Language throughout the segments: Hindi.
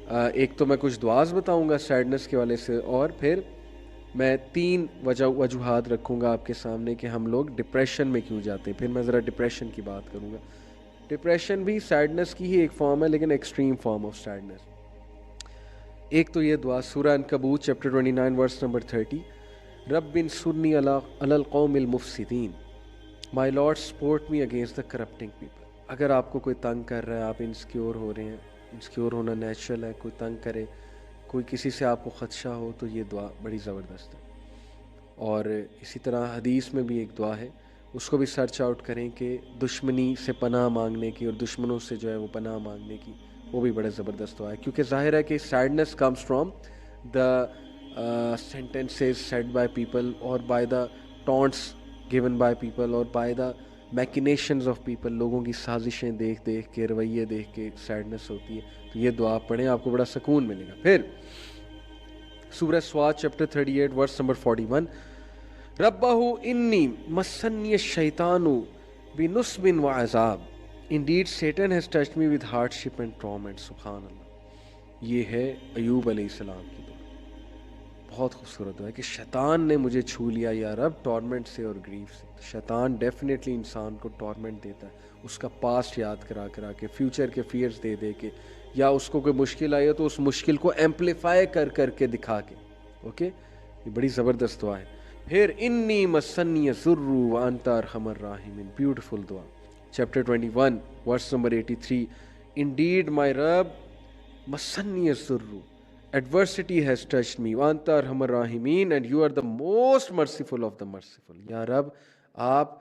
एक तो मैं कुछ दुआज बताऊंगा सैडनेस के वाले से, और फिर मैं 3 वजूहात रखूंगा आपके सामने कि हम लोग डिप्रेशन में क्यों जाते हैं। फिर मैं ज़रा डिप्रेशन की बात करूंगा। डिप्रेशन भी सैडनेस की ही एक फॉर्म है, लेकिन एक्सट्रीम फॉर्म ऑफ सैडनेस। एक तो ये दुआ, सूरह अनकबूत चैप्टर 29 वर्स नंबर 30, रब्बिन सुन्नी अलल कौमिल मुफसिदीन, my Lord support me against the corrupting people. अगर आपको कोई तंग कर रहा है, आप इनसिक्योर हो रहे हैं, इनसिक्योर होना नेचुरल है, कोई तंग करे, कोई किसी से आपको ख़दशा हो, तो ये दुआ बड़ी ज़बरदस्त है। और इसी तरह हदीस में भी एक दुआ है, उसको भी सर्च आउट करें कि दुश्मनी से पनाह मांगने की और दुश्मनों से जो है वो पनाह मांगने की, वो भी बड़ा ज़बरदस्त दुआ है। क्योंकि ज़ाहिर है कि sadness comes from the sentences said by people और by the taunts given by people और by the machinations of people. लोगों की साजिशें देख देख के, रवैये देख के सैडनेस होती है। तो ये दुआ पढ़ें, आपको बड़ा सुकून मिलेगा। फिर सूरह स्वाद चैप्टर 38 वर्स नंबर 41, रब्बहु इन्नी मस्सन्नी शैतानु बिनुस्बिन व अज़ाब, indeed Satan has touched me with hardship and torment. सुभान अल्लाह। ये है अयूब अलैहिस्सलाम की दुआ। बहुत खूबसूरत दुआ है कि शैतान ने मुझे छू लिया या रब, टॉर्मेंट से और ग्रीफ से। तो शैतान डेफिनेटली इंसान को टॉर्मेंट देता है, उसका पास्ट याद करा करा के, फ्यूचर के फियर्स दे दे के, या उसको कोई मुश्किल आई हो तो उस मुश्किल को एम्पलीफाई कर करके दिखा के। ओके, ये बड़ी ज़बरदस्त दुआ है। फिर इन्नी मस्सन्नी ज़ुर्रु व अंता अरहमर राहिमीन, ब्यूटीफुल दुआ, चैप्टर 21 वर्स नंबर 83, इंडीड माई रब मस्सन्नी ज़ुर्रु, adversity has touched me, wa anta arhamar rahimin, and you are the most merciful of the merciful। या रब, आप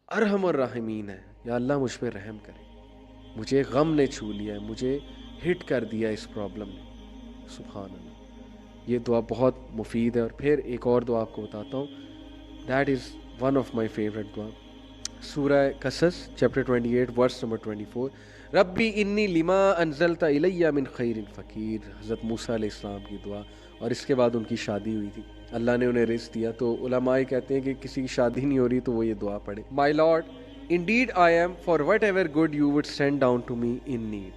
अरहमर राहिमीन हैं, या अल्लाह मुझ पे रहम करें, मुझे गम ने छू लिया है, मुझे हिट कर दिया इस प्रॉब्लम ने। सुभान अल्लाह। ये दुआ बहुत मुफीद है। और फिर एक और दुआ आपको बताता हूँ, that is one of my favourite दुआ, सूरह कसस चैप्टर 28 वर्स नंबर 24, रब्बी इन्नी लिमा अनज़लता इलैया मिन खैरिन फ़कीर। हज़रत मूसा अलैहिस्सलाम की दुआ। और इसके बाद उनकी शादी हुई थी, अल्लाह ने उन्हें रिज़्क़ दिया। तो उलमाए कहते हैं कि किसी की शादी नहीं हो रही तो वो ये दुआ पढ़े, my lord indeed I am for whatever good you would send down to me in need.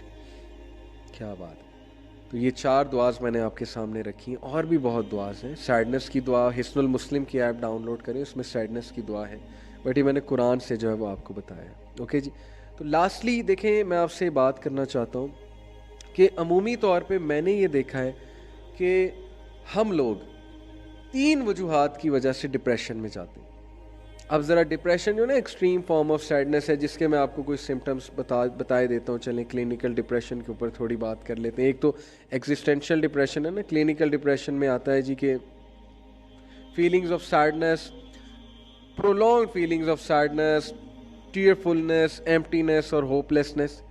क्या बात है। तो ये 4 दुआज मैंने आपके सामने रखी हैं, और भी बहुत दुआज हैं। सैडनेस की दुआ, हिस्नुल मुस्लिम की ऐप डाउनलोड करें, उसमें सैडनेस की दुआ है, बट ये मैंने कुरान से जो है वो आपको बताया। ओके जी। तो लास्टली देखें, मैं आपसे बात करना चाहता हूँ कि अमूमी तौर पे मैंने ये देखा है कि हम लोग 3 वजूहात की वजह से डिप्रेशन में जाते हैं। अब ज़रा डिप्रेशन जो ना एक्सट्रीम फॉर्म ऑफ सैडनेस है, जिसके मैं आपको कुछ सिम्टम्स बताए देता हूँ। चलें क्लिनिकल डिप्रेशन के ऊपर थोड़ी बात कर लेते हैं। एक तो एग्जिस्टेंशियल डिप्रेशन है ना। क्लिनिकल डिप्रेशन में आता है जी के feelings of sadness, prolong feelings of sadness, tearfulness, emptiness और hopelessness.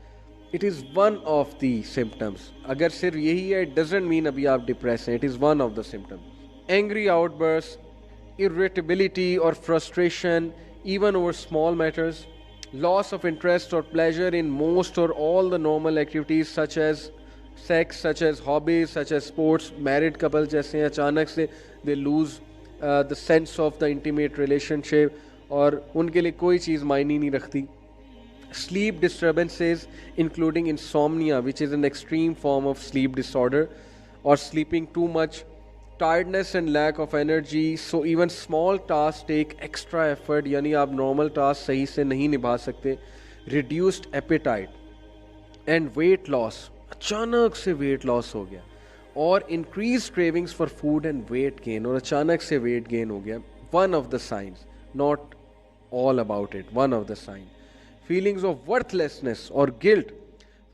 It is one of the symptoms. अगर सिर्फ यही है, इट डजंट मीन अभी आप डिप्रेस हैं, it is one of the symptoms. Angry outburst, irritability or frustration even over small matters, loss of interest or pleasure in most or all the normal activities such as sex, such as hobbies, such as sports। married couple जैसे अचानक से they lose the sense of the intimate relationship और उनके लिए कोई चीज़ मायने नहीं रखती। sleep disturbances including insomnia which is an extreme form of sleep disorder or sleeping too much, tiredness and lack of energy. So even small task take extra effort, यानी आप नॉर्मल टास्क सही से नहीं निभा सकते। Reduced appetite and weight loss, अचानक से वेट लॉस हो गया। और increase cravings for food and weight gain, और अचानक से वेट गेन हो गया। One of the signs, not all about it, one of the sign. Feelings of worthlessness और guilt,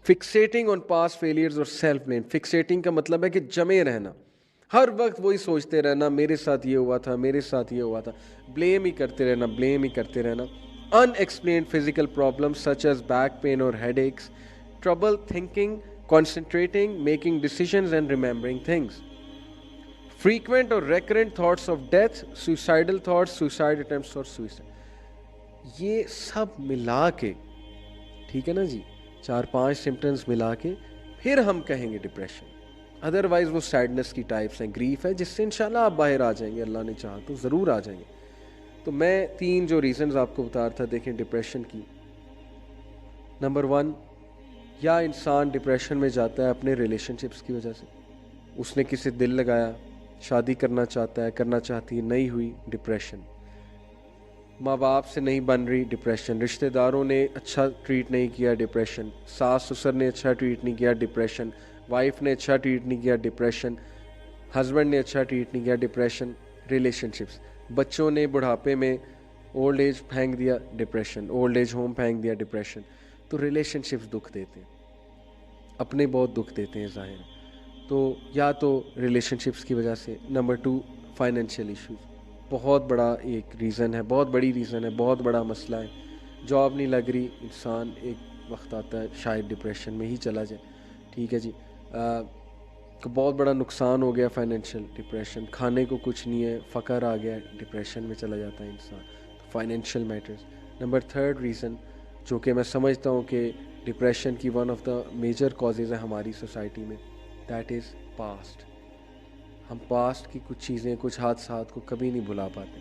fixating on past failures और सेल्फ ब्लेम। फिक्सेटिंग का मतलब है कि जमे रहना, हर वक्त वही सोचते रहना, मेरे साथ ये हुआ था, मेरे साथ ये हुआ था, ब्लेम ही करते रहना, ब्लेम ही करते रहना। Unexplained physical problems such as back pain और headaches, trouble thinking, concentrating, making decisions and remembering things, frequent or recurrent thoughts of death, suicidal thoughts, suicide attempts और suicide। ये सब मिला के, ठीक है ना जी, 4-5 सिम्टम्स मिला के फिर हम कहेंगे डिप्रेशन। अदरवाइज वो सैडनेस की टाइप्स हैं, ग्रीफ है, जिससे इंशाल्लाह आप बाहर आ जाएंगे, अल्लाह ने चाहा तो ज़रूर आ जाएंगे। तो मैं 3 जो रीजंस आपको बता रहा था, देखें डिप्रेशन की। नंबर 1, या इंसान डिप्रेशन में जाता है अपने रिलेशनशिप्स की वजह से। उसने किसी दिल लगाया, शादी करना चाहता है, करना चाहती है, नहीं हुई, डिप्रेशन। माँ बाप से नहीं बन रही, डिप्रेशन। रिश्तेदारों ने अच्छा ट्रीट नहीं किया, डिप्रेशन। सास ससुर ने अच्छा ट्रीट नहीं किया, डिप्रेशन। वाइफ ने अच्छा ट्रीट नहीं किया, डिप्रेशन। हस्बैंड ने अच्छा ट्रीट नहीं किया, डिप्रेशन। रिलेशनशिप्स, बच्चों ने बुढ़ापे में ओल्ड एज फेंक दिया, डिप्रेशन। ओल्ड एज होम फेंक दिया, डिप्रेशन। तो रिलेशनशिप्स दुख देते हैं, अपने बहुत दुख देते हैं ज़ाहिर। तो या तो रिलेशनशिप्स की वजह से। नंबर 2, फाइनेंशियल इश्यूज, बहुत बड़ा एक रीज़न है, बहुत बड़ी रीज़न है, बहुत बड़ा मसला है। जॉब नहीं लग रही, इंसान एक वक्त आता है शायद डिप्रेशन में ही चला जाए। ठीक है जी, तो बहुत बड़ा नुकसान हो गया, फाइनेंशियल, डिप्रेशन। खाने को कुछ नहीं है, फ़कर आ गया, डिप्रेशन में चला जाता है इंसान। तो फाइनेंशियल मैटर्स। नंबर 3 रीज़न, जो कि मैं समझता हूँ कि डिप्रेशन की one of the major causes है हमारी सोसाइटी में, दैट इज़ पास्ट। हम पास्ट की कुछ चीज़ें, कुछ हादसात को कभी नहीं भुला पाते।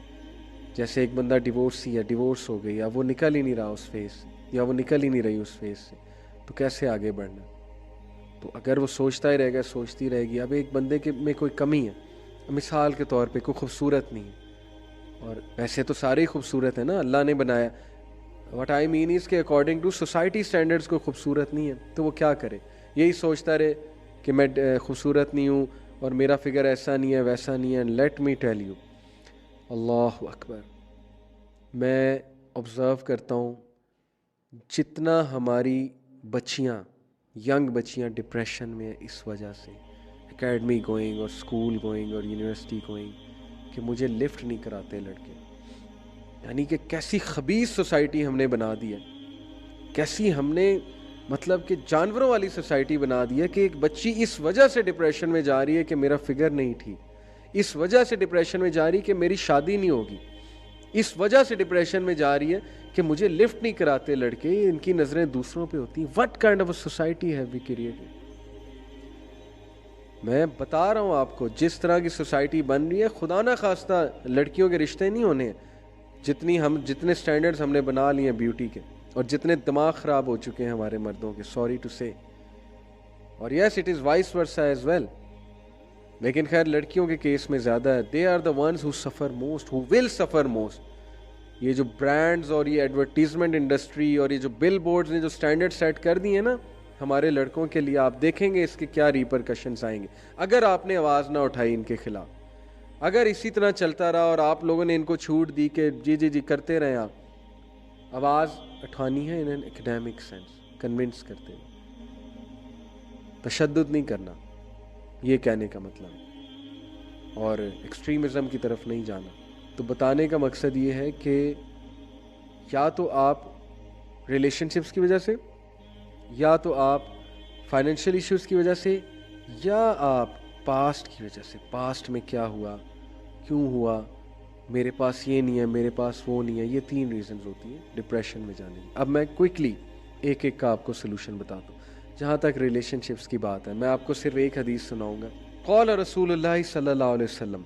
जैसे एक बंदा डिवोर्सी है, डिवोर्स हो गई, या वो निकल ही नहीं रहा उस फेस से, या वो निकल ही नहीं रही उस फेस से, तो कैसे आगे बढ़ना। तो अगर वो सोचता ही रहेगा, सोचती रहेगी, अब एक बंदे के में कोई कमी है, मिसाल के तौर पे कोई खूबसूरत नहीं है, और वैसे तो सारे ही खूबसूरत है ना, अल्लाह ने बनाया। व्हाट आई मीन इज़ के अकॉर्डिंग टू सोसाइटी स्टैंडर्ड्स कोई खूबसूरत नहीं है, तो वो क्या करे, यही सोचता रहे कि मैं खूबसूरत नहीं हूँ और मेरा फिगर ऐसा नहीं है, वैसा नहीं है। लेट मी टेल यू, अल्लाह अकबर, मैं ऑब्ज़र्व करता हूँ जितना हमारी बच्चियाँ, यंग बच्चियाँ डिप्रेशन में है इस वजह से, एकेडमी गोइंग और स्कूल गोइंग और यूनिवर्सिटी गोइंग, कि मुझे लिफ्ट नहीं कराते लड़के। यानी कि कैसी खबीस सोसाइटी हमने बना दी है, कैसी हमने मतलब कि जानवरों वाली सोसाइटी बना दी है, कि एक बच्ची इस वजह से डिप्रेशन में जा रही है कि मेरा फिगर नहीं ठीक, इस वजह से डिप्रेशन में जा रही है कि मेरी शादी नहीं होगी, इस वजह से डिप्रेशन में जा रही है कि मुझे लिफ्ट नहीं कराते लड़के, इनकी नज़रें दूसरों पे होती हैं। What kind of a society have we created. मैं बता रहा हूँ आपको, जिस तरह की सोसाइटी बन रही है, खुदा ना खास्ता लड़कियों के रिश्ते नहीं होने, जितने स्टैंडर्ड्स हमने बना लिए हैं ब्यूटी के, और जितने दिमाग ख़राब हो चुके हैं हमारे मर्दों के, सॉरी टू से। और yes, it is vice versa as well, लेकिन खैर लड़कियों के केस में ज़्यादा है। They are the ones who suffer most, who will suffer most. ये जो ब्रांड्स और ये एडवर्टीजमेंट इंडस्ट्री और ये जो बिल बोर्ड्स ने जो स्टैंडर्ड सेट कर दिए ना हमारे लड़कों के लिए, आप देखेंगे इसके क्या रिपरकशंस आएंगे अगर आपने आवाज़ ना उठाई इनके खिलाफ। अगर इसी तरह चलता रहा और आप लोगों ने इनको छूट दी कि जी जी जी करते रहें, आप आवाज़ उठानी है in an academic sense, convince करते हुए, तशद्दुद नहीं करना, ये कहने का मतलब, और एक्सट्रीमिज़म की तरफ नहीं जाना। तो बताने का मकसद ये है कि या तो आप रिलेशनशिप्स की वजह से, या तो आप फाइनेंशियल इश्यूज़ की वजह से, या आप पास्ट की वजह से, पास्ट में क्या हुआ, क्यों हुआ, मेरे पास ये नहीं है, मेरे पास वो नहीं है, ये 3 रीज़न्स होती हैं डिप्रेशन में जाने की। अब मैं क्विकली एक एक का आपको सोल्यूशन बताता हूँ। जहाँ तक रिलेशनशिप्स की बात है, मैं आपको सिर्फ एक हदीस सुनाऊँगा। क़ाल रसूलुल्लाह सल्लल्लाहु अलैहि वसल्लम,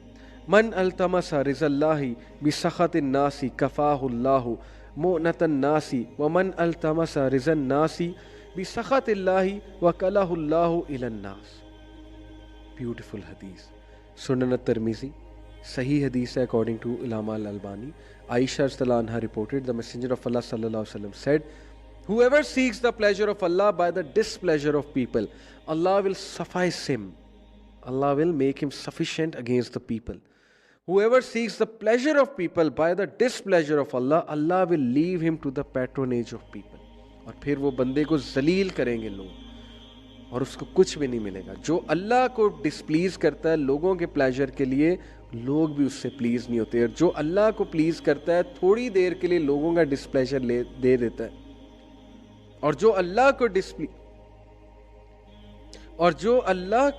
मन अल्तमसा रिज़ल्लाहि बिसख़तिन नासी कफ़ाहुल्लाहु मुअनतन नासी व मन अल्तमसा रिज़न नासी बिसख़तिल्लाहि वकलहुल्लाहु इलन नास। ब्यूटीफुल हदीस, सुनन तिर्मिज़ी, सही हदीस है अकॉर्डिंग टू इलामा अल-अलबानी। आयशा रज़ियल्लाहु अन्हा reported, the messenger of Allah सल्लल्लाहु अलैहि वसल्लम said, whoever seeks the pleasure of Allah by the displeasure of people, Allah will suffice him. Allah will make him sufficient against the people. Whoever seeks the pleasure of people by the displeasure of Allah, Allah will leave him to the patronage of people. और फिर वो बंदे को जलील करेंगे लोग और उसको कुछ भी नहीं मिलेगा। जो अल्लाह को डिसप्लीज करता है लोगों के प्लेजर के लिए, लोग भी उससे प्लीज नहीं होते। और जो अल्लाह को प्लीज करता है थोड़ी देर के लिए लोगों का डिसप्लेजर दे देता है, और जो अल्लाह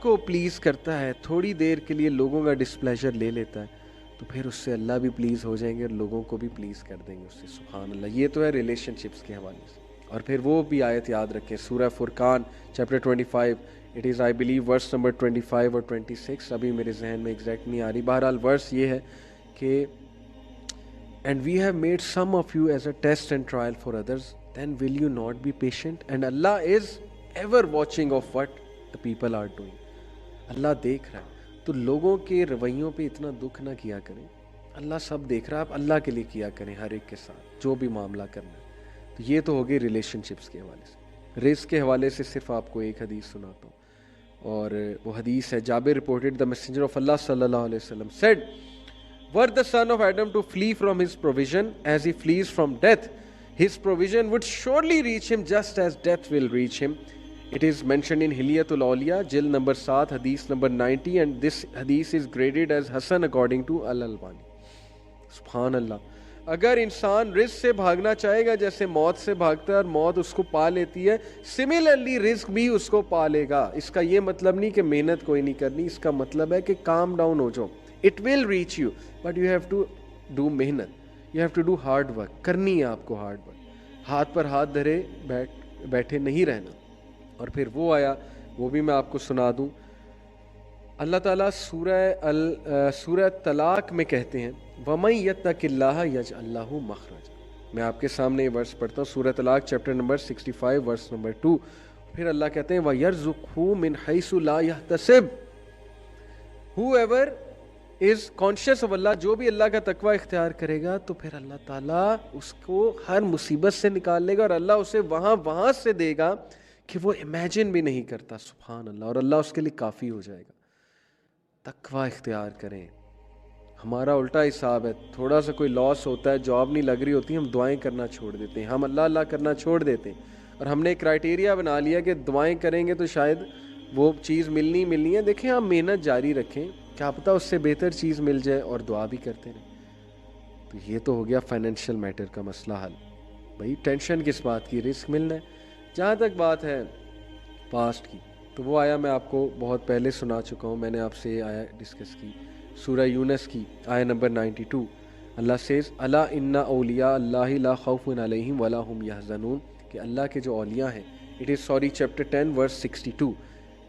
को प्लीज करता है थोड़ी देर के लिए लोगों का डिसप्लेजर ले लेता है, तो फिर उससे अल्लाह भी प्लीज हो जाएंगे और लोगों को भी प्लीज कर देंगे उससे। सुभान अल्लाह। ये तो है रिलेशनशिप्स के हवाले से। और फिर वो भी आयत याद रखें, सूरह फुरकान chapter 25, it is I believe verse number 25 और 26, अभी मेरे जहन में एग्जैक्ट नहीं आ रही। बहरहाल वर्स ये है कि and we have made some of you as a test and trial for others, then will you not be patient? And Allah is ever watching of what the people are doing. अल्लाह देख रहा है, तो लोगों के रवैयों पे इतना दुख ना किया करें। अल्लाह सब देख रहा है, आप अल्लाह के लिए किया करें हर एक के साथ जो भी मामला करना है। तो ये तो हो गई रिलेशनशिप्स के हवाले से। रिस्क के हवाले से सिर्फ आपको एक हदीस सुनाता हूँ, और वो हदीस है, Jabir reported the messenger of Allah सल्लल्लाहु अलैहि वसल्लम said, were the son of Adam to flee from his provision as he flees from death, his provision would surely reach him just as death will reach him. It is mentioned in Hilyatul Awliya, Jil number 7, hadith number 90, and this hadith is graded as Hasan according to Al-Albani. सुभान अल्लाह। अगर इंसान रिस्क से भागना चाहेगा जैसे मौत से भागता है और मौत उसको पा लेती है, सिमिलरली रिस्क भी उसको पा लेगा। इसका ये मतलब नहीं कि मेहनत कोई नहीं करनी, इसका मतलब है कि काम डाउन हो जाओ। It will reach you but you have to do मेहनत, you have to do hard work. करनी है आपको हार्ड वर्क, हाथ पर हाथ धरे बैठे नहीं रहना। और फिर वो आया, वो भी मैं आपको सुना दूं। अल्लाह ताला सूरह तलाक में कहते हैं, वमन यत्तकिल्लाह यजअल लहू मखरजा। मैं आपके सामने ये वर्स पढ़ता हूँ, सूरह तलाक चैप्टर नंबर 65 वर्स नंबर 2। फिर अल्लाह कहते हैं, वयरज़ुक़हू मिन हैसु ला यहतसिब। हूएवर इज़ कॉन्शियस ऑफ अल्लाह, जो भी अल्लाह का तकवा इख्तियार करेगा तो फिर अल्लाह ताला उसको हर मुसीबत से निकाल लेगा, और अल्लाह उसे वहाँ से देगा कि वो इमेजिन भी नहीं करता। सुभान अल्लाह। और अल्लाह उसके लिए काफ़ी हो जाएगा। तकवा इख्तियार करें। हमारा उल्टा हिसाब है, थोड़ा सा कोई लॉस होता है, जॉब नहीं लग रही होती, हम दुआएं करना छोड़ देते हैं, हम अल्लाह अल्लाह करना छोड़ देते हैं, और हमने एक क्राइटेरिया बना लिया कि दुआएं करेंगे तो शायद वो चीज़ मिलनी है। देखें, आप मेहनत जारी रखें, क्या पता उससे बेहतर चीज़ मिल जाए, और दुआ भी करते रहें। तो ये तो हो गया फाइनेंशियल मैटर का मसला हल। भाई टेंशन किस बात की, रिस्क मिलना है। जहाँ तक बात है पास्ट की, तो वो आया मैं आपको बहुत पहले सुना चुका हूँ, मैंने आपसे आया डिस्कस की, सूरह यूनस की आया नंबर 92। अल्लाह सेज़, अला इन्ना औलिया अल्लाहि ला खौफुन अलैहिम वला हुम यहज़नून, कि अल्लाह के जो औलिया हैं, इट इज़ चैप्टर 10 वर्स 62,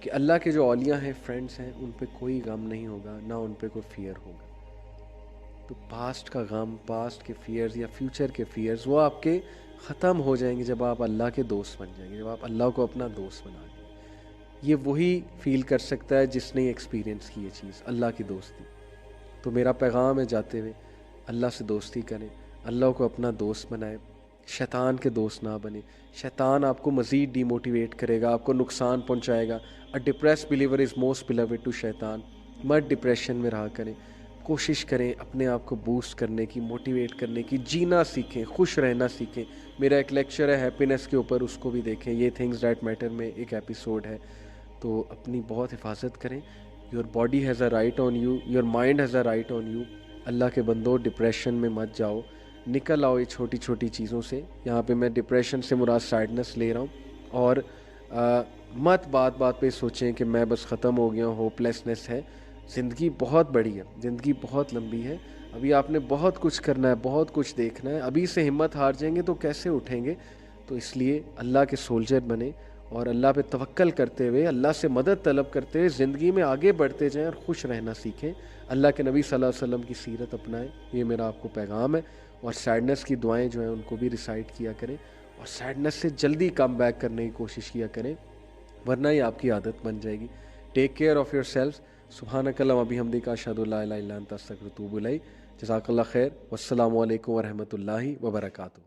कि अल्लाह के जो औलिया हैं, फ्रेंड्स हैं, उन पे कोई गम नहीं होगा, ना उन पे कोई फियर होगा। तो पास्ट का गम, पास्ट के फियर्स या फ्यूचर के फियर्स, वो आपके ख़त्म हो जाएंगे जब आप अल्लाह के दोस्त बन जाएंगे, जब आप अल्लाह को अपना दोस्त बना लेंगे। ये वही फील कर सकता है जिसने एक्सपीरियंस की ये चीज़, अल्लाह की दोस्ती। तो मेरा पैगाम है, जाते हुए अल्लाह से दोस्ती करें, अल्लाह को अपना दोस्त बनाएं, शैतान के दोस्त ना बने। शैतान आपको मज़ीद डीमोटिवेट करेगा, आपको नुकसान पहुंचाएगा। A depressed believer is most beloved to शैतान। मत डिप्रेशन में रहा करें, कोशिश करें अपने आप को बूस्ट करने की, मोटिवेट करने की, जीना सीखें, खुश रहना सीखें। मेरा एक लेक्चर है हैप्पीनेस के ऊपर, उसको भी देखें, ये थिंग्स दैट मैटर में एक एपिसोड है। तो अपनी बहुत हिफाजत करें। Your body has a right on you, your mind has a right on you. अल्लाह के बंदो, डिप्रेशन में मत जाओ, निकल आओ ये छोटी छोटी चीज़ों से। यहाँ पे मैं डिप्रेशन से मुराद सैडनेस ले रहा हूँ। और मत बात बात पे सोचें कि मैं बस ख़त्म हो गया हूँ, होपलेसनेस है। ज़िंदगी बहुत बड़ी है, ज़िंदगी बहुत लंबी है, अभी आपने बहुत कुछ करना है, बहुत कुछ देखना है। अभी से हिम्मत हार जाएंगे तो कैसे उठेंगे। तो इसलिए अल्लाह के सोल्जर बने और अल्लाह पे तवक्कल करते हुए, अल्लाह से मदद तलब करते हुए ज़िंदगी में आगे बढ़ते जाएं और खुश रहना सीखें। अल्लाह के नबी सल्लल्लाहु अलैहि वसल्लम की सीरत अपनाएं, ये मेरा आपको पैगाम है। और सैडनेस की दुआएं जो हैं उनको भी रिसाइट किया करें, और सैडनेस से जल्दी कम बैक करने की कोशिश किया करें, वरना ये आपकी आदत बन जाएगी। Take care of yourself. सुब्हानकल्लाह व बिहम्दिका अशहदु अल्ला इलाहा इल्ला अंता अस्तगफिरुका व अतूबु इलैक। जज़ाकल्लाह खैर। वस्सलामु अलैकुम व रहमतुल्लाहि व बरकातुहू।